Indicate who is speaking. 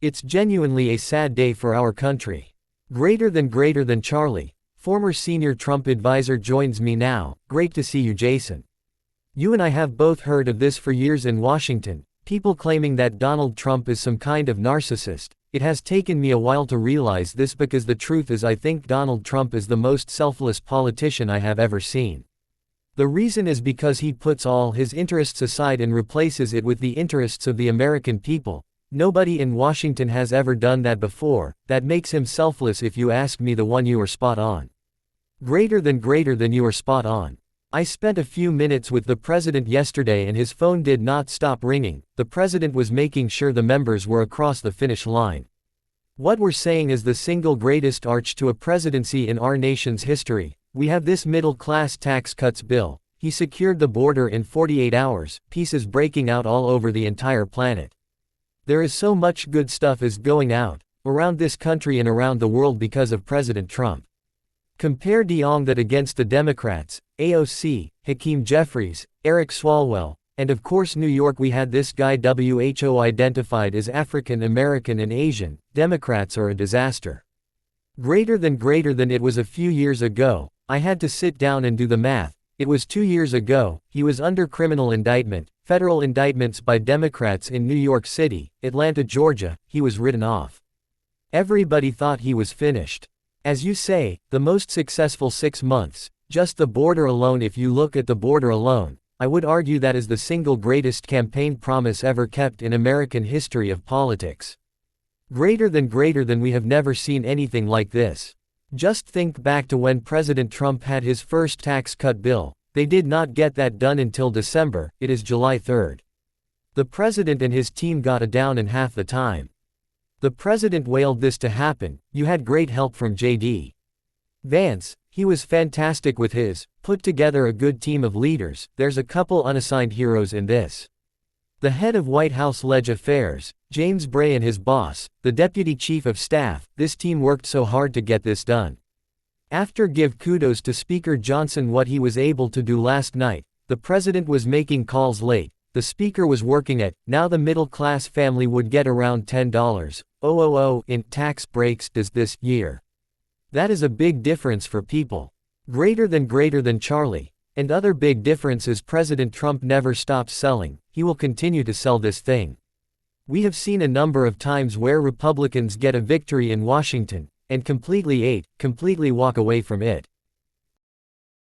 Speaker 1: It's genuinely a sad day for our country. Greater than Charlie. Former senior Trump advisor joins me now. Great to see you, Jason. You and I have both heard of this for years in Washington, people claiming that Donald Trump is some kind of narcissist. It has taken me a while to realize this because the truth is I think Donald Trump is the most selfless politician I have ever seen. The reason is because he puts all his interests aside and replaces it with the interests of the American people. Nobody in Washington has ever done that before. That makes him selfless. If you ask me, the one, you are spot on. Greater than you are spot on. I spent a few minutes with the president yesterday and his phone did not stop ringing. The president was making sure the members were across the finish line. What we're saying is the single greatest arch to a presidency in our nation's history. We have this middle-class tax cuts bill. He secured the border in 48 hours, pieces breaking out all over the entire planet. There is so much good stuff is going out around this country and around the world because of President Trump. Compare that against the Democrats, AOC, Hakeem Jeffries, Eric Swalwell, and of course New York. We had this guy WHO identified as African American and Asian. Democrats are a disaster. Greater than it was a few years ago. I had to sit down and do the math. It was 2 years ago. He was under criminal indictment, federal indictments by Democrats in New York City, Atlanta, Georgia. He was written off. Everybody thought he was finished. As you say, the most successful 6 months, just the border alone. If you look at the border alone, I would argue that is the single greatest campaign promise ever kept in American history of politics. Greater than we have never seen anything like this. Just think back to when President Trump had his first tax cut bill. They did not get that done until December. It is July 3rd. The president and his team got it down in half the time. The president wailed this to happen. You had great help from J.D. Vance. He was fantastic with his, put together a good team of leaders. There's a couple unassigned heroes in this. The head of White House Leg Affairs, James Bray, and his boss, the deputy chief of staff. This team worked so hard to get this done. After give kudos to Speaker Johnson what he was able to do last night. The president was making calls late. The speaker was working at, now the middle-class family would get around $10,000 in tax breaks this year. That is a big difference for people. Greater than Charlie. And other big differences. President Trump never stops selling. He will continue to sell this thing. We have seen a number of times where Republicans get a victory in Washington, and completely walk away from it.